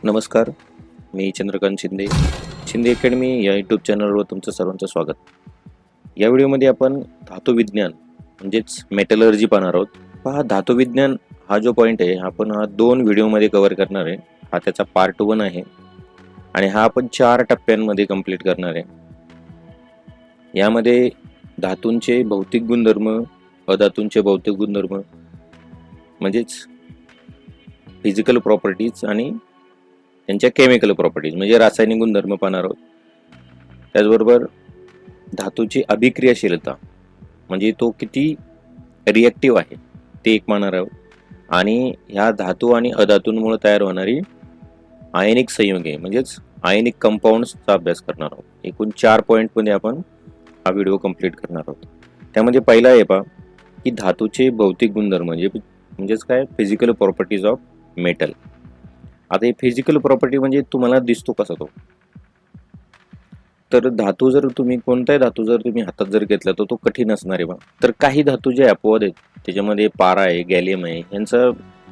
नमस्कार, मी चंद्रकांत शिंदे. शिंदे अकॅडमी या यूट्यूब चॅनलवर तुमचं सर्वांचं स्वागत. या व्हिडिओमध्ये आपण धातुविज्ञान म्हणजेच मेटलर्जी पाहणार आहोत. पहा, धातुविज्ञान हा जो पॉईंट आहे आपण हा 2 व्हिडिओमध्ये कव्हर करणार आहे. हा त्याचा पार्ट 1 आहे आणि हा आपण 4 टप्प्यांमध्ये कंप्लीट करणार आहे. यामध्ये धातूंचे भौतिक गुणधर्म, अधातूंचे भौतिक गुणधर्म म्हणजेच फिजिकल प्रॉपर्टीज आणि त्यांच्या केमिकल प्रॉपर्टीज म्हणजे रासायनिक गुणधर्म पाहणार आहोत. त्याचबरोबर धातूची अभिक्रियाशीलता म्हणजे तो किती रिॲक्टिव्ह आहे ते एक पाहणार आहोत. आणि ह्या धातू आणि अधातूंमुळे तयार होणारी आयनिक संयुगे म्हणजेच आयनिक कंपाऊंड्सचा अभ्यास करणार आहोत. एकूण 4 पॉईंटमध्ये आपण हा व्हिडिओ कंप्लीट करणार आहोत. त्यामध्ये पहिला आहे पहा की धातूचे भौतिक गुणधर्म म्हणजेच काय, फिजिकल प्रॉपर्टीज ऑफ मेटल. आता हे फिजिकल प्रॉपर्टी म्हणजे तुम्हाला दिसतो कसा तो, तर धातू जर तुम्ही कोणताही धातू जर तुम्ही हातात जर घेतला तर तो कठीण असणार आहे बा. तर काही धातू जे अपवाद आहेत त्याच्यामध्ये पारा आहे, गॅलियम आहे, यांचा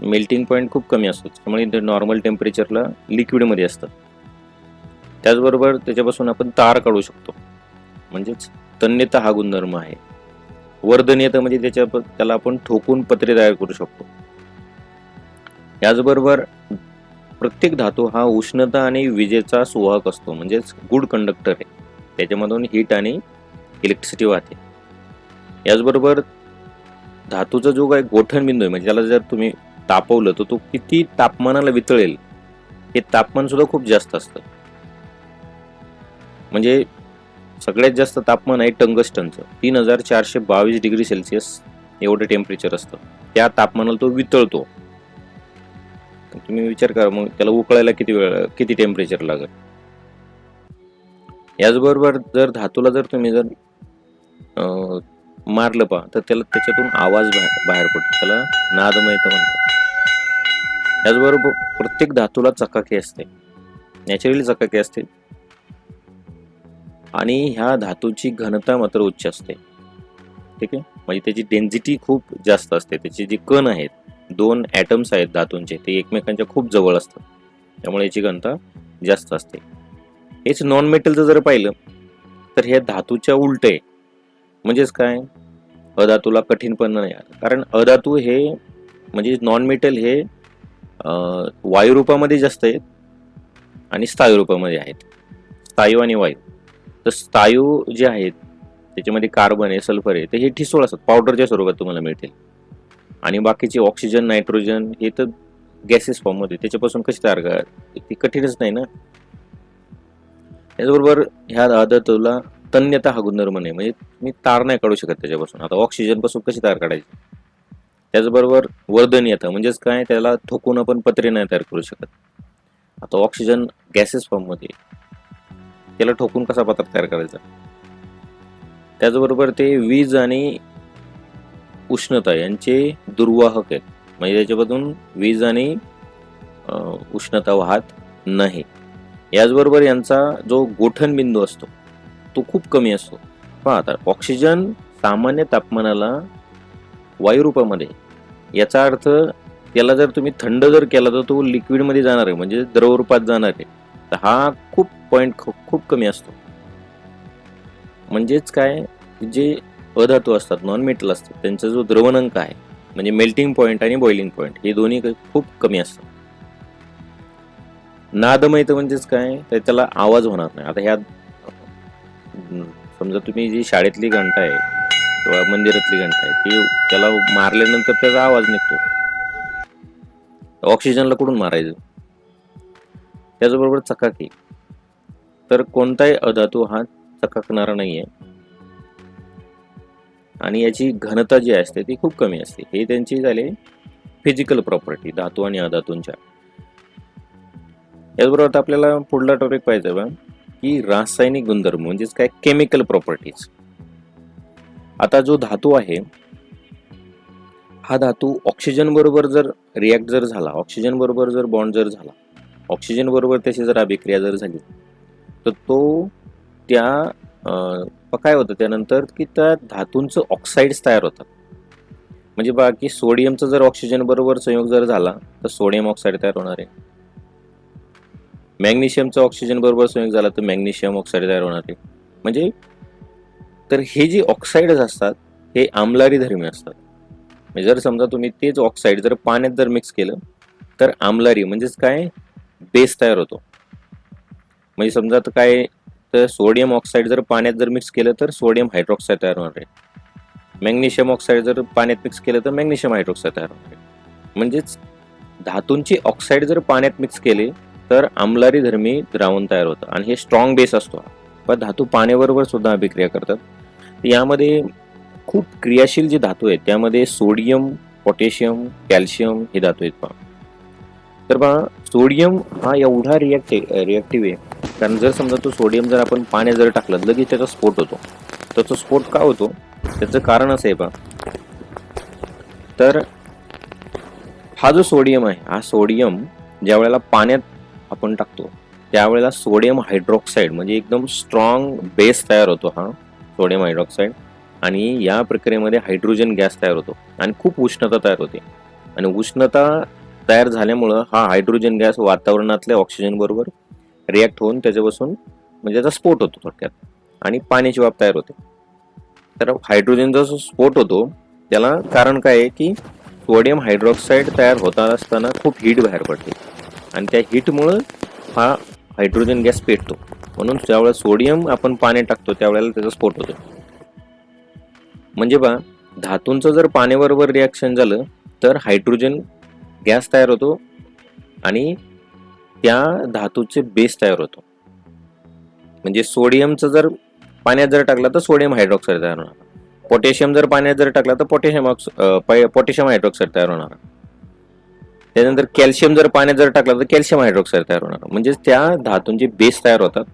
मेल्टिंग पॉईंट खूप कमी असतो, त्यामुळे ते नॉर्मल टेम्परेचरला लिक्विडमध्ये असतात. त्याचबरोबर त्याच्यापासून आपण तार काढू शकतो म्हणजेच तन्यता हा गुणधर्म आहे. वर्धनीयता म्हणजे त्याला आपण ठोकून पत्रे तयार करू शकतो. याचबरोबर प्रत्येक धातू हा उष्णता आणि विजेचा सुवाहक असतो म्हणजेच गुड कंडक्टर आहे. त्याच्यामधून हीट आणि इलेक्ट्रिसिटी वाहते. याचबरोबर धातूचा जो काही गोठण बिंदू आहे म्हणजे त्याला जर तुम्ही तापवलं तर तो किती तापमानाला वितळेल हे तापमान सुद्धा खूप जास्त असतं. म्हणजे सगळ्यात जास्त तापमान आहे टंगस्टनचं, 3422 डिग्री सेल्सिअस एवढं टेम्परेचर असतं. त्या तापमानाला तो वितळतो. तुम्ही विचार करा मग त्याला उकळायला किती टेम्परेचर लागेल. याचबरोबर जर धातूला जर तुम्ही जर मारलं पहा तर त्याच्यातून आवाज बाहेर पडतो, त्याला नादमयता म्हणतात. याचबरोबर प्रत्येक धातूला चकाकी असते, नॅचरली चकाकी असते आणि ह्या धातूची घनता मात्र उच्च असते. ठीक आहे, म्हणजे त्याची डेन्सिटी खूप जास्त असते. त्याचे जे कण आहेत, 2 ॲटम्स आहेत धातूंचे, ते एकमेकांच्या खूप जवळ असतात, त्यामुळे याची घनता जास्त असते. हेच नॉन मेटलचं जर पाहिलं तर हे धातूच्या उलट आहे. म्हणजेच काय, अधातूला कठीणपणा नाही आला, कारण अधातू हे म्हणजे नॉन मेटल हे वायू रूपामध्ये जास्त आहेत आणि स्थायू रूपामध्ये आहेत. स्थायू आणि वायू. तर स्थायू जे आहेत त्याच्यामध्ये कार्बन आहे, सल्फर आहे, तर हे ठिसूळ असतात, पावडरच्या स्वरूपात तुम्हाला मिळतील. आणि बाकीचे ऑक्सिजन, नायट्रोजन हे तर गॅसेस फॉर्ममध्ये, त्याच्यापासून कशी तयार करा, ती कठीणच नाही ना. त्याचबरोबर ह्या धातूला तन्यता हा गुणधर्म नाही, म्हणजे तुम्ही तार नाही काढू शकत त्याच्यापासून. आता ऑक्सिजन पासून कशी तार काढायची. त्याचबरोबर वर्धनीयता म्हणजेच काय, त्याला ठोकून आपण पत्रे नाही तयार करू शकत. आता ऑक्सिजन गॅसेस फॉर्ममध्ये, त्याला ठोकून कसा पत्रा तयार करायचा. त्याचबरोबर ते वीज आणि उष्णता यांचे दुर्वाहक आहेत, म्हणजे त्याच्यामधून वीज आणि उष्णता वाहत नाही. याचबरोबर यांचा जो गोठण बिंदू असतो तो खूप कमी असतो. पहा, आता ऑक्सिजन सामान्य तापमानाला वायू रूपामध्ये, याचा अर्थ त्याला जर तुम्ही थंड जर केला तर तो लिक्विडमध्ये जाणार आहे म्हणजे द्रव रूपात जाणार आहे. तर हा पॉईंट खूप कमी असतो. म्हणजेच काय, जे अधातू असतात, नॉन मेटल असतात, त्यांचा जो द्रवणांक आहे म्हणजे मेल्टिंग पॉईंट आणि बॉइलिंग पॉईंट हे दोन्ही खूप कमी असतात. नादमयता म्हणजेच काय, तर त्याला आवाज होणार नाही. आता ह्या समजा तुम्ही जी शाळेतली घंटा आहे किंवा मंदिरातली घंटा आहे, ती त्याला मारल्यानंतर त्याचा आवाज निघतो. ऑक्सिजनला कुठून मारायचं. त्याचबरोबर चकाकी, तर कोणताही अधातू हा चकाकणारा नाहीये आणि याची घनता जी असते ती खूप कमी असते. हे त्यांची झाले फिजिकल प्रॉपर्टी धातू आणि अधातूंच्या. याचबरोबर आता आपल्याला पुढला टॉपिक पाहायचा बा की रासायनिक गुणधर्म म्हणजेच काय, केमिकल प्रॉपर्टीज. आता जो धातू आहे हा धातू ऑक्सिजन बरोबर जर रिॲक्ट जर झाला, ऑक्सिजन बरोबर जर बॉन्ड जर झाला, ऑक्सिजन बरोबर त्याची जर अभिक्रिया जर झाली तर तो काय होतं त्यानंतर की त्या धातूंचं ऑक्साईड्स तयार होतात. म्हणजे बघा की सोडियमचा जर ऑक्सिजन बरोबर संयोग जर झाला तर सोडियम ऑक्साईड तयार होणार आहे. मॅग्नेशियमचा ऑक्सिजन बरोबर संयोग झाला तर मॅग्नेशियम ऑक्साईड तयार होणार आहे. म्हणजे तर हे जे ऑक्साईड्स असतात हे आम्लारी धर्मी असतात. म्हणजे जर समजा तुम्ही तेच ऑक्साईड जर पाण्यात जर मिक्स केलं तर आम्लारी म्हणजेच काय बेस तयार होतो. म्हणजे समजा आता काय तर सोडियम ऑक्साईड जर पाण्यात जर मिक्स केलं तर सोडियम हायड्रॉक्साईड तयार होणार आहे. मॅग्नेशियम ऑक्साईड जर पाण्यात मिक्स केलं तर मॅग्नेशियम हायड्रॉक्साईड तयार होणार आहे. म्हणजेच धातूंचे ऑक्साईड जर पाण्यात मिक्स केले तर आम्लारी धर्मी द्रावण तयार होतं आणि हे स्ट्रॉंग बेस असतो. पण धातू पाण्याबरोबर सुद्धा अभिक्रिया करतात. यामध्ये खूप क्रियाशील जे धातू आहेत त्यामध्ये सोडियम, पोटॅशियम, कॅल्शियम हे धातू आहेत पहा. तर पहा सोडियम हा एवढा रिॲक्टिव्ह आहे कारण जर समजा तो सोडियम जर आपण पाण्यात जर टाकलं लगेच त्याचा स्फोट होतो. तर तो स्फोट का होतो त्याचं कारण असं आहे पहा. तर हा जो सोडियम आहे हा सोडियम ज्या वेळेला पाण्यात आपण टाकतो त्यावेळेला सोडियम हायड्रॉक्साईड म्हणजे एकदम स्ट्रॉंग बेस तयार होतो हा सोडियम हायड्रॉक्साईड आणि या प्रक्रियेमध्ये हायड्रोजन गॅस तयार होतो आणि खूप उष्णता तयार होते आणि उष्णता तयार झाल्यामुळं हा हायड्रोजन गॅस वातावरणातल्या ऑक्सिजन बरोबर रिॲक्ट होऊन त्याच्यापासून म्हणजे त्याचा स्फोट होतो थोडक्यात आणि पाण्याची वाफ तयार होते. तर हायड्रोजनचा जो स्फोट होतो त्याला कारण काय आहे की सोडियम हायड्रॉक्साईड तयार होत असताना खूप हीट बाहेर पडते आणि त्या हीटमुळं हा हायड्रोजन गॅस पेटतो. म्हणून ज्यावेळेला सोडियम आपण पाण्यात टाकतो त्यावेळेला त्याचा स्फोट होतो. म्हणजे बा धातूंचं जर पाण्याबरोबर रिॲक्शन झालं तर हायड्रोजन गॅस तयार होतो आणि त्या धातूचे बेस तयार होतो. म्हणजे सोडियमचं जर पाण्यात जर टाकलं तर सोडियम हायड्रॉक्साईड तयार होणार. पोटॅशियम जर पाण्यात जर टाकला तर पोटॅशियम हायड्रॉक्साईड तयार होणार. त्यानंतर कॅल्शियम जर पाण्यात जर टाकला तर कॅल्शियम हायड्रॉक्साईड तयार होणार. म्हणजे त्या धातूंचे बेस तयार होतात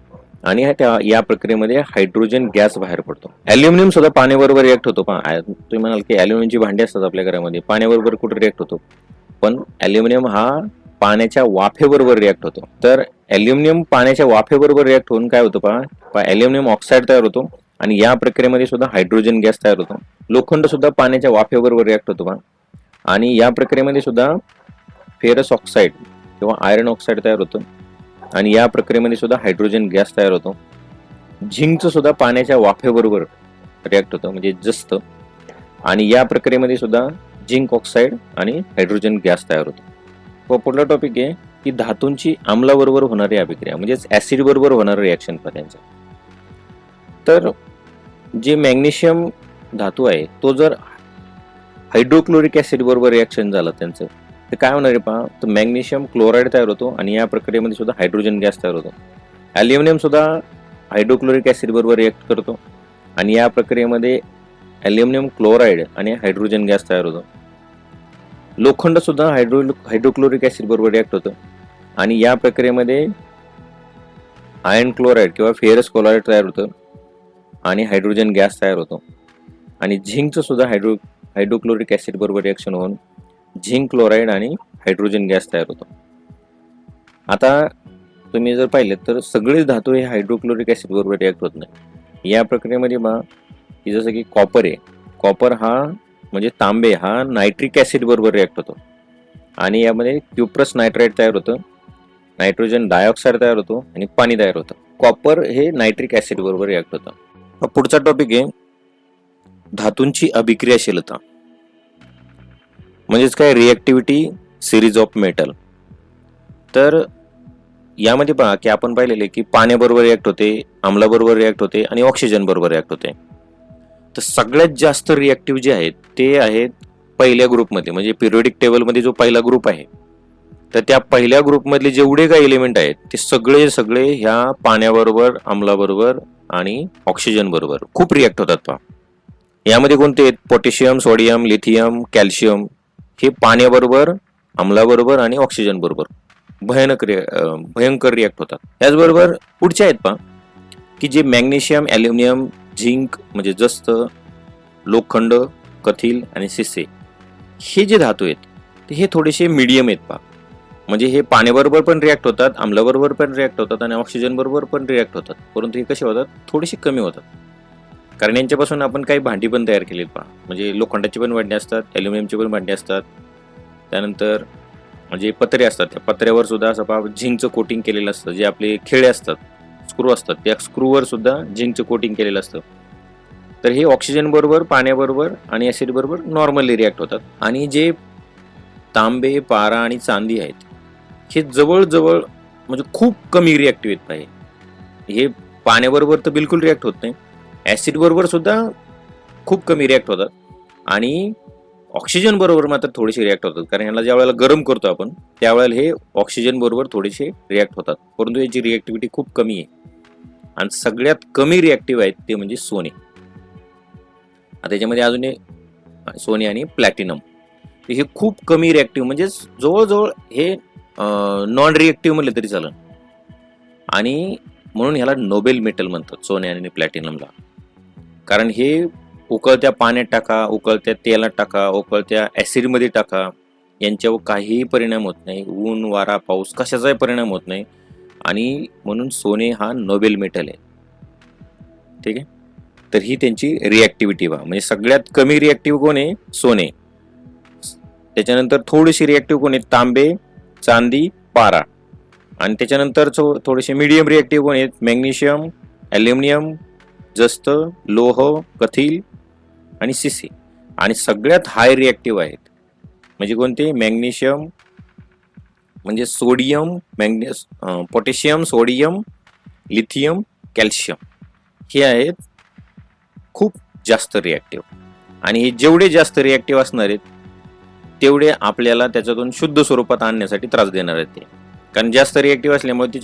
आणि या प्रक्रियेमध्ये हायड्रोजन गॅस बाहेर पडतो. ॲल्युमिनियम सुद्धा पाण्याबरोबर रिॲक्ट होतो. तुम्ही म्हणाल की ॲल्युमिनियमची भांडी असतात आपल्या घरामध्ये पाण्याबरोबर कुठे रिॲक्ट होतो पण ॲल्युमिनियम हा पाण्याच्या वाफेबरोबर रिॲक्ट होतो. तर ॲल्युमिनियम पाण्याच्या वाफेबरोबर रिॲक्ट होऊन काय होतं पहा ॲल्युमिनियम ऑक्साईड तयार होतो आणि या प्रक्रियेमध्ये सुद्धा हायड्रोजन गॅस तयार होतो. लोखंड सुद्धा पाण्याच्या वाफेबरोबर रिॲक्ट होतो पहा आणि या प्रक्रियेमध्ये सुद्धा फेरस ऑक्साईड किंवा आयरन ऑक्साईड तयार होतं आणि या प्रक्रियेमध्ये सुद्धा हायड्रोजन गॅस तयार होतो. झिंकचं सुद्धा पाण्याच्या वाफेबरोबर रिॲक्ट होतं म्हणजे जस्त आणि या प्रक्रियेमध्ये सुद्धा झिंक ऑक्साईड आणि हायड्रोजन गॅस तयार होतो. पुढला टॉपिक आहे की धातूंची आम्लाबरोबर होणारी अभिक्रिया म्हणजेच ऍसिड बरोबर होणारं रिॲक्शन त्यांचं. तर जे मॅग्नेशियम धातू आहे तो जर हायड्रोक्लोरिक ऍसिड बरोबर रिॲक्शन झालं त्यांचं तर काय होणार आहे पहा तर मॅग्नेशियम क्लोराईड तयार होतो आणि या प्रक्रियेमध्ये सुद्धा हायड्रोजन गॅस तयार होतो. ॲल्युमिनियम सुद्धा हायड्रोक्लोरिक ऍसिड बरोबर रिॲक्ट करतो आणि या प्रक्रियेमध्ये ॲल्युमिनियम क्लोराईड आणि हायड्रोजन गॅस तयार होतो. लोखंड सुद्धा हायड्रोक्लोरिक ऍसिड बरोबर रिॲक्ट होतं आणि या प्रक्रियेमध्ये आयर्न क्लोराईड किंवा फेरस क्लोराईड तयार होतं आणि हायड्रोजन गॅस तयार होतो आणि झिंकचं सुद्धा हायड्रोक्लोरिक ऍसिड बरोबर रिॲक्शन होऊन झिंक क्लोराईड आणि हायड्रोजन गॅस तयार होतो. आता तुम्ही जर पाहिलं तर सगळेच धातू हे हायड्रोक्लोरिक ऍसिड बरोबर रिॲक्ट होत नाही. या प्रक्रियेमध्ये की जसं की कॉपर आहे, कॉपर हा म्हणजे तांबे हा नायट्रिक ऍसिड बरोबर रिॲक्ट होतो आणि यामध्ये क्युप्रस नायट्राइड तयार होतं, नायट्रोजन डायऑक्साईड तयार होतो आणि पाणी तयार होतं. कॉपर हे नायट्रिक ऍसिड बरोबर रिॲक्ट होतं. पुढचा टॉपिक आहे धातूंची अभिक्रियाशीलता म्हणजेच काय रिॲक्टिव्हिटी सिरीज ऑफ मेटल. तर यामध्ये पहा की आपण पाहिलेले की पाण्याबरोबर रिॲक्ट होते, आम्लाबरोबर रिॲक्ट होते आणि ऑक्सिजन बरोबर रिॲक्ट होते. तर सगळ्यात जास्त रिॲक्टिव्ह जे आहेत ते आहेत पहिल्या ग्रुपमध्ये म्हणजे पिरियोडिक टेबलमध्ये जो पहिला ग्रुप आहे तर त्या पहिल्या ग्रुपमधले जेवढे काही एलिमेंट आहेत ते सगळे ह्या पाण्याबरोबर, आम्लाबरोबर आणि ऑक्सिजन बरोबर खूप रिॲक्ट होतात पहा. यामध्ये कोणते आहेत पोटॅशियम, सोडियम, लिथियम, कॅल्शियम हे पाण्याबरोबर, आम्लाबरोबर आणि ऑक्सिजन बरोबर भयंकर रिॲक्ट होतात. त्याचबरोबर पुढचे आहेत पहा की जे मॅग्नेशियम, ॲल्युमिनियम, झिंक म्हणजे जस्त, लोखंड, कथिल आणि सिसे हे जे धातू आहेत ते हे थोडेसे मीडियम आहेत पहा. म्हणजे हे पाण्याबरोबर पण रिॲक्ट होतात, आम्लाबरोबर पण रिॲक्ट होतात आणि ऑक्सिजन बरोबर पण रिॲक्ट होतात. परंतु हे कसे होतात थोडेसे कमी होतात कारण यांच्यापासून आपण काही भांडी पण तयार केलीत पहा. म्हणजे लोखंडाची पण भांडी असतात, ॲल्युमिनियमची पण भांडी असतात, त्यानंतर म्हणजे पत्रे असतात, त्या पत्र्यावर सुद्धा असं पहा झिंकचं कोटिंग केलेलं असतं. जे आपले खिळे असतात, स्क्रू असतात, त्या स्क्रूवर सुद्धा झिंकचं कोटिंग केलेलं असतं. तर हे ऑक्सिजन बरोबर, पाण्याबरोबर आणि ऍसिड बरोबर नॉर्मली रिॲक्ट होतात. आणि जे तांबे, पारा आणि चांदी आहेत, हे जवळजवळ म्हणजे खूप कमी रिॲक्टिव्ह आहेत. हे पाण्याबरोबर तर बिलकुल रिॲक्ट होत नाही, ऍसिड बरोबर सुद्धा खूप कमी रिॲक्ट होतात आणि ऑक्सिजन बरोबर मात्र थोडेसे रिॲक्ट होतात. कारण ह्याला ज्या वेळेला गरम करतो आपण त्यावेळेला हे ऑक्सिजन बरोबर थोडेसे रिॲक्ट होतात, परंतु याची रिॲक्टिव्हिटी खूप कमी आहे. आणि सगळ्यात कमी रिॲक्टिव्ह आहेत ते म्हणजे सोने. आता त्याच्यामध्ये अजून सोने आणि प्लॅटिनम, हे खूप कमी रिॲक्टिव्ह, म्हणजे जवळजवळ हे नॉन रिॲक्टिव्ह म्हणलं तरी चालेल. आणि म्हणून ह्याला नोबेल मेटल म्हणतात सोने आणि प्लॅटिनमला. कारण हे उकळत्या पाण्यात टाका, उकळत्या तेलात टाका, उकळत्या ऍसिडमध्ये टाका, यांच्यावर काहीही परिणाम होत नाही. ऊन, वारा, पाऊस कशाचाही परिणाम होत नाही. आणि म्हणून सोने हा नोबेल मेटल आहे. ठीक आहे. तर ही त्यांची रिॲक्टिव्हिटी पहा, म्हणजे सगळ्यात कमी रिॲक्टिव्ह कोण आहे? सोने. त्याच्यानंतर थोडीशी रिॲक्टिव्ह कोण आहे? तांबे, चांदी, पारा. आणि त्याच्यानंतर थोडेसे मीडियम रिॲक्टिव्ह कोण आहेत? मॅग्नेशियम, ॲल्युमिनियम, जस्त, लोह, कथील आणि सीसी. आणि सगळ्यात हाय रिॲक्टिव्ह आहेत म्हणजे कोणते? मॅग्नेशियम, म्हणजे sodium, potassium, sodium, lithium, calcium, हे आहेत खूप जास्त रिॲक्टिव्ह. आणि हे जेवढे जास्त रिॲक्टिव्ह असणार आहेत तेवढे आपल्याला त्याच्यातून शुद्ध स्वरूपात आणण्यासाठी त्रास देणार आहेत ते. कारण जास्त रिॲक्टिव्ह असल्यामुळे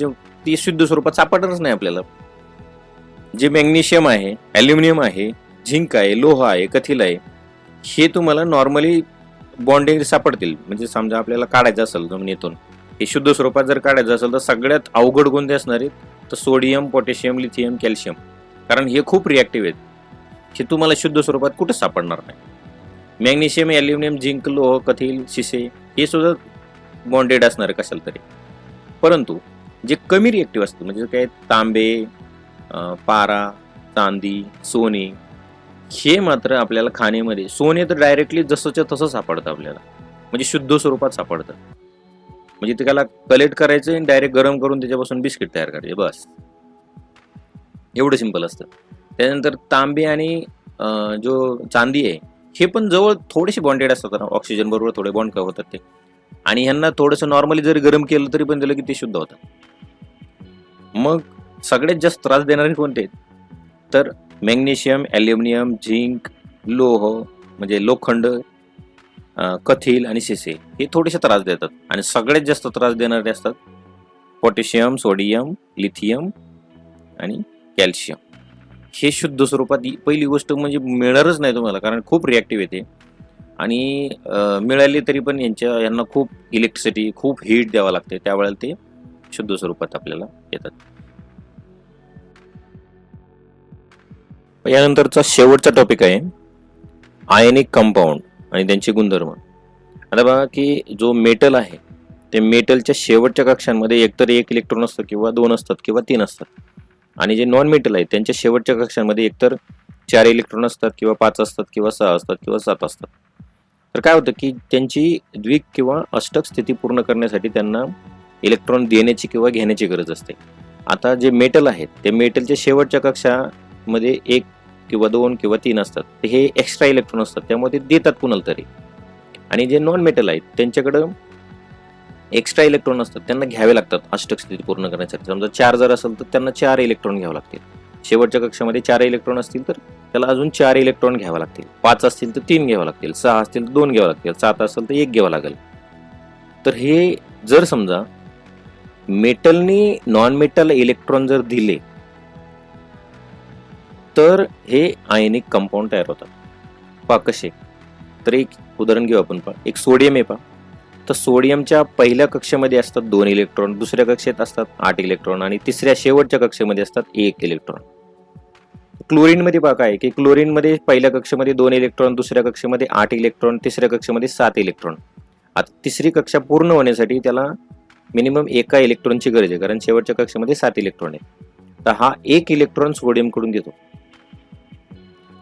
ती शुद्ध स्वरूपात सापडणारच नाही आपल्याला. जे मॅग्नेशियम आहे, ॲल्युमिनियम आहे, झिंक आहे, लोह आहे, कथील आहे, हे तुम्हाला नॉर्मली बॉन्डिंग सापडतील. म्हणजे समजा आपल्याला काढायचं असेल जमिनीतून, हे शुद्ध स्वरूपात जर काढायचं असेल तर सगळ्यात अवघड कोणते असणार आहेत? तर सोडियम, पोटॅशियम, लिथियम, कॅल्शियम. कारण हे खूप रिॲक्टिव्ह आहेत, हे तुम्हाला शुद्ध स्वरूपात कुठंच सापडणार नाही. मॅग्नेशियम, ॲल्युमिनियम, झिंक, लोह, कथील, शिसे हे सुद्धा बॉन्डेड असणार आहे कशाला तरी. परंतु जे कमी रिॲक्टिव्ह असतात म्हणजे काय? तांबे, पारा, चांदी, सोने, हे मात्र आपल्याला खाण्यामध्ये, सोने तर डायरेक्टली जसंच्या तसं सापडतं आपल्याला, म्हणजे शुद्ध स्वरूपात सापडतं. म्हणजे ते त्याला कलेक्ट करायचं आणि डायरेक्ट गरम करून त्याच्यापासून बिस्किट तयार करायचे, बस एवढं सिंपल असतं. त्यानंतर तांबे आणि जो चांदी आहे हे पण जवळ थोडेसे बॉन्डेड असतात ना, ऑक्सिजन बरोबर थोडे बॉन्ड होतात ते. आणि ह्यांना थोडंसं नॉर्मली जरी गरम केलं तरी पण दिलं की ते शुद्ध होतात. मग सगळ्यात जास्त त्रास देणारे कोणते? तर मॅग्नेशियम, ॲल्युमिनियम, झिंक, लोह म्हणजे लोखंड, कथील आणि शिसे, हे थोडेसे त्रास देतात. आणि सगळ्यात जास्त त्रास देणारे असतात पोटॅशियम, सोडियम, लिथियम आणि कॅल्शियम. हे शुद्ध स्वरूपात पहिली गोष्ट म्हणजे मिळणारच नाही तुम्हाला, कारण खूप रिॲक्टिव्ह येते. आणि मिळाली तरी पण यांना खूप इलेक्ट्रिसिटी, खूप हीट द्यावं लागते, त्यावेळेला ते शुद्ध स्वरूपात आपल्याला येतात. यानंतरचा शेवटचा टॉपिक आहे आयनिक कंपाऊंड आणि त्यांचे गुणधर्म. आता बघा की जो मेटल आहे ते मेटलच्या शेवटच्या कक्षांमध्ये एकतर 1 इलेक्ट्रॉन असतं किंवा 2 असतात किंवा 3 असतात. आणि जे नॉन मेटल आहे त्यांच्या शेवटच्या कक्षांमध्ये एकतर 4 इलेक्ट्रॉन असतात किंवा 5 असतात किंवा 6 असतात किंवा 7 असतात. तर काय होतं की त्यांची द्विक किंवा अष्टक स्थिती पूर्ण करण्यासाठी त्यांना इलेक्ट्रॉन देण्याची किंवा घेण्याची गरज असते. आता जे मेटल आहेत ते मेटलच्या शेवटच्या कक्षामध्ये 1 किंवा 2 किंवा 3 असतात, तर हे एक्स्ट्रा इलेक्ट्रॉन असतात, त्यामुळे ते देतात कुणाला तरी. आणि जे नॉन मेटल आहेत त्यांच्याकडं एक्स्ट्रा इलेक्ट्रॉन असतात, त्यांना घ्यावे लागतात अष्टक स्थिती पूर्ण करण्यासाठी. समजा 4 जर असेल तर त्यांना 4 इलेक्ट्रॉन घ्यावे लागतील. शेवटच्या कक्षामध्ये 4 इलेक्ट्रॉन असतील तर त्याला अजून 4 इलेक्ट्रॉन घ्यावे लागतील. 5 असतील तर 3 घ्यावे लागतील, 6 असतील तर 2 घ्यावे लागतील, 7 असेल तर 1 घ्यावं लागेल. तर हे जर समजा मेटलनी नॉन मेटल इलेक्ट्रॉन जर दिले तर हे आयनिक कंपाऊंड तयार होतात. पहा कसे. तर एक उदाहरण घेऊ आपण. पहा, एक सोडियम आहे. पहा, तर सोडियमच्या पहिल्या कक्षेमध्ये असतात 2 इलेक्ट्रॉन, दुसऱ्या कक्षेत असतात 8 इलेक्ट्रॉन आणि तिसऱ्या शेवटच्या कक्षेमध्ये असतात 1 इलेक्ट्रॉन. क्लोरीनमध्ये पहा काय की क्लोरीनमध्ये पहिल्या कक्षेमध्ये 2 इलेक्ट्रॉन, दुसऱ्या कक्षेमध्ये 8 इलेक्ट्रॉन, तिसऱ्या कक्षेमध्ये 7 इलेक्ट्रॉन. आता तिसरी कक्षा पूर्ण होण्यासाठी त्याला मिनिमम 1 इलेक्ट्रॉनची गरज आहे, कारण शेवटच्या कक्षेमध्ये 7 इलेक्ट्रॉन आहे. तर हा 1 इलेक्ट्रॉन सोडियमकडून देतो.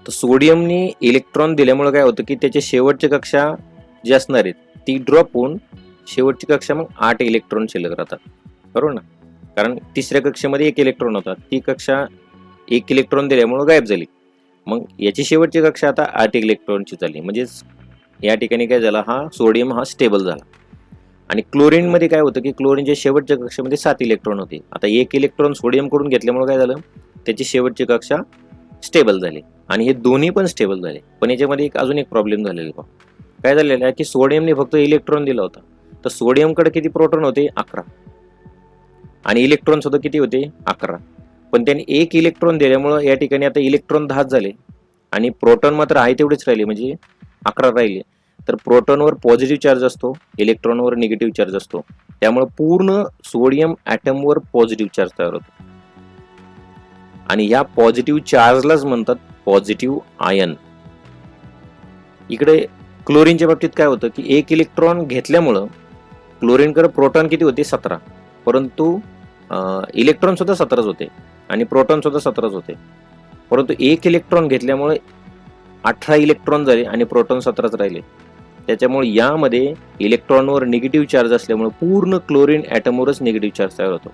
तर सोडियमने इलेक्ट्रॉन दिल्यामुळे काय होतं की त्याच्या शेवटच्या कक्षा जी असणार आहेत ती ड्रॉप होऊन शेवटची कक्षा मग 8 इलेक्ट्रॉन शिल्लक राहतात, बरोबर ना. कारण तिसऱ्या कक्षेमध्ये 1 इलेक्ट्रॉन होता, ती कक्षा 1 इलेक्ट्रॉन दिल्यामुळे गायब झाली. मग याची शेवटची कक्षा आता 8 इलेक्ट्रॉनची झाली. म्हणजेच या ठिकाणी काय झाला, हा सोडियम हा स्टेबल झाला. आणि क्लोरीनमध्ये काय होतं की क्लोरीनच्या शेवटच्या कक्षेमध्ये 7 इलेक्ट्रॉन होते. आता 1 इलेक्ट्रॉन सोडियमकडून घेतल्यामुळे काय झालं, त्याची शेवटची कक्षा स्टेबल झाली आणि हे दोन्ही पण स्टेबल झाले. पण याच्यामध्ये अजून एक प्रॉब्लेम झालेला आहे. काय झालेलं आहे की सोडियमने फक्त इलेक्ट्रॉन दिला होता, तर सोडियमकडे किती प्रोटॉन होते, 11, आणि इलेक्ट्रॉन सुद्धा किती होते, 11. पण त्याने 1 इलेक्ट्रॉन दिल्यामुळं या ठिकाणी आता इलेक्ट्रॉन 10 झाले आणि प्रोटॉन मात्र आहे तेवढेच राहिले, म्हणजे 11 राहिले. तर प्रोटॉनवर पॉझिटिव्ह चार्ज असतो, इलेक्ट्रॉनवर निगेटिव्ह चार्ज असतो. त्यामुळे पूर्ण सोडियम ॲटमवर पॉझिटिव्ह चार्ज तयार होतो आणि या पॉझिटिव्ह चार्जलाच म्हणतात पॉझिटिव्ह आयन. इकडे क्लोरीनच्या बाबतीत काय होतं की 1 इलेक्ट्रॉन घेतल्यामुळं क्लोरीनकडे प्रोटॉन किती होते, 17, परंतु इलेक्ट्रॉन सुद्धा 17च होते आणि प्रोटॉन सुद्धा 17च होते. परंतु 1 इलेक्ट्रॉन घेतल्यामुळे 18 इलेक्ट्रॉन झाले आणि प्रोटॉन 17च राहिले. त्याच्यामुळे यामध्ये इलेक्ट्रॉनवर निगेटिव्ह चार्ज असल्यामुळे पूर्ण क्लोरीन ॲटमवरच निगेटिव्ह चार्ज तयार होतो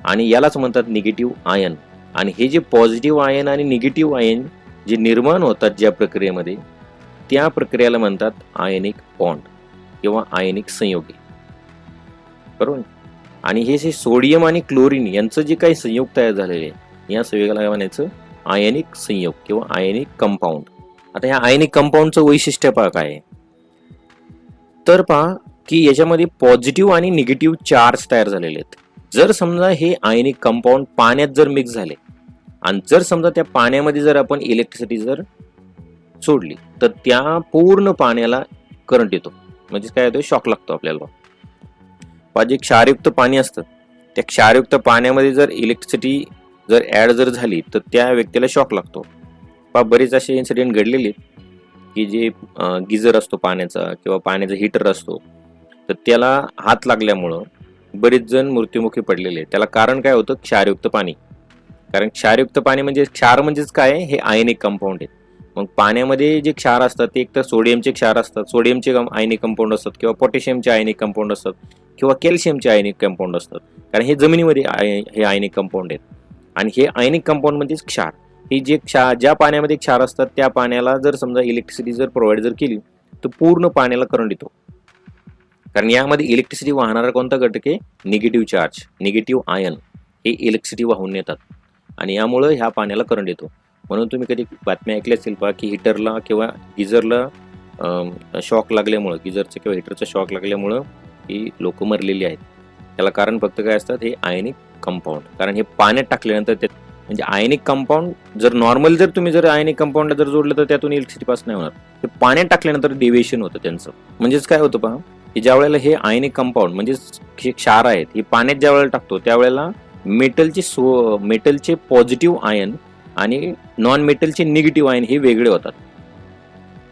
आणि यालाच म्हणतात निगेटिव्ह आयन. आणि हे जे पॉझिटिव्ह आयन आणि निगेटिव्ह आयन जे निर्माण होतात ज्या प्रक्रियेमध्ये, त्या प्रक्रियेला म्हणतात आयनिक बॉन्ड किंवा आयनिक संयोगी, बरोबर. आणि हे जे सोडियम आणि क्लोरीन यांचं जे काही संयोग तयार झालेले आहे, या संयोगाला काय म्हणायचं, आयनिक संयोग किंवा आयनिक कंपाऊंड. आता ह्या आयनिक कंपाऊंडचं वैशिष्ट्य पहा काय आहे, तर पहा की याच्यामध्ये पॉझिटिव्ह आणि निगेटिव्ह चार्ज तयार झालेले आहेत. जर समजा हे आयनिक कंपाऊंड पाण्यात जर मिक्स झाले आणि जर समजा त्या पाण्यामध्ये जर आपण इलेक्ट्रिसिटी जर सोडली, तर त्या पूर्ण पाण्याला करंट येतो, म्हणजे काय होतं, शॉक लागतो आपल्याला. जे क्षारयुक्त पाणी असतं, त्या क्षारयुक्त पाण्यामध्ये जर इलेक्ट्रिसिटी जर ॲड जर झाली तर त्या व्यक्तीला शॉक लागतो. बरेच असे इन्सिडेंट घडलेले की जे गिझर असतो पाण्याचा किंवा पाण्याचा हीटर असतो, तर त्याला हात लागल्यामुळं बरेच जण मृत्युमुखी पडलेले. त्याला कारण काय होतं, क्षारयुक्त पाणी. कारण क्षारयुक्त पाणी म्हणजे, क्षार म्हणजेच काय, हे आयनिक कंपाऊंड आहेत. मग पाण्यामध्ये जे क्षार असतात ते एक तर सोडियमचे क्षार असतात, सोडियमचे आयनिक कंपाऊंड असतात, किंवा पोटॅशियमचे आयनिक कंपाऊंड असतात, किंवा कॅल्शियमचे आयनिक कंपाऊंड असतात. कारण हे जमिनीमध्ये हे आयनिक कंपाऊंड आहेत. आणि हे आयनिक कंपाऊंड म्हणजेच क्षार. हे जे ज्या पाण्यामध्ये क्षार असतात त्या पाण्याला जर समजा इलेक्ट्रिसिटी जर प्रोव्हाइड जर केली तर पूर्ण पाण्याला करंट येतो. कारण यामध्ये इलेक्ट्रिसिटी वाहणारा कोणता घटक आहे, निगेटिव्ह चार्ज, निगेटिव्ह आयन हे इलेक्ट्रिसिटी वाहून नेतात आणि यामुळं ह्या पाण्याला करंट येतो. म्हणून तुम्ही कधी बातम्या ऐकल्या असतील पहा की हीटरला किंवा गिझरला शॉक लागल्यामुळं, गिझरचं किंवा हीटरचा शॉक लागल्यामुळं ही लोक मरलेली आहेत. त्याला कारण फक्त काय असतात, हे आयनिक कंपाऊंड. कारण हे पाण्यात टाकल्यानंतर ते, म्हणजे आयनिक कंपाऊंड जर नॉर्मल जर तुम्ही जर आयनिक कंपाऊंडला जर जोडलं तर त्यातून इलेक्ट्रिसिटी पास नाही होणार. हे पाण्यात टाकल्यानंतर डेव्हिएशन होतं त्यांचं. म्हणजेच काय होतं पहा की ज्या वेळेला हे आयनिक कंपाऊंड म्हणजेच हे क्षार आहेत, हे पाण्यात ज्या वेळेला टाकतो त्यावेळेला मेटलचे पॉझिटिव्ह आयन आणि नॉन मेटलचे निगेटिव्ह आयन हे वेगळे होतात.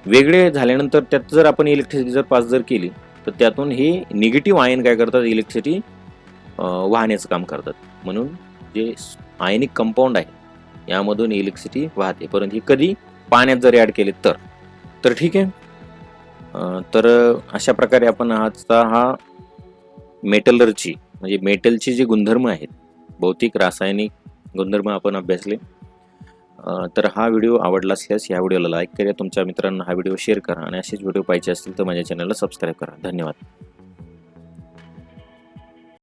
वेगळे झाल्यानंतर त्यात जर आपण इलेक्ट्रिसिटी जर पास जर केली तर त्यातून हे निगेटिव्ह आयन काय करतात, इलेक्ट्रिसिटी वाहण्याचं काम करतात. म्हणून जे आयनिक कंपाऊंड आहे यामधून इलेक्ट्रिसिटी वाहते, परंतु ही कधी पाण्यात जर ॲड केले तर ठीक आहे. तर अशा प्रकारे आपण आजचा हा मेटलरची म्हणजे मेटलची जे गुणधर्म आहेत, भौतिक रासायनिक गुणधर्म आपण अभ्यासले. तर हा व्हिडिओ आवडला असल्यास या व्हिडिओला लाईक करा, तुमच्या मित्रांना हा व्हिडिओ शेअर करा आणि असेच व्हिडिओ पाहिजे असतील तर माझ्या चॅनलला सबस्क्राईब करा. धन्यवाद.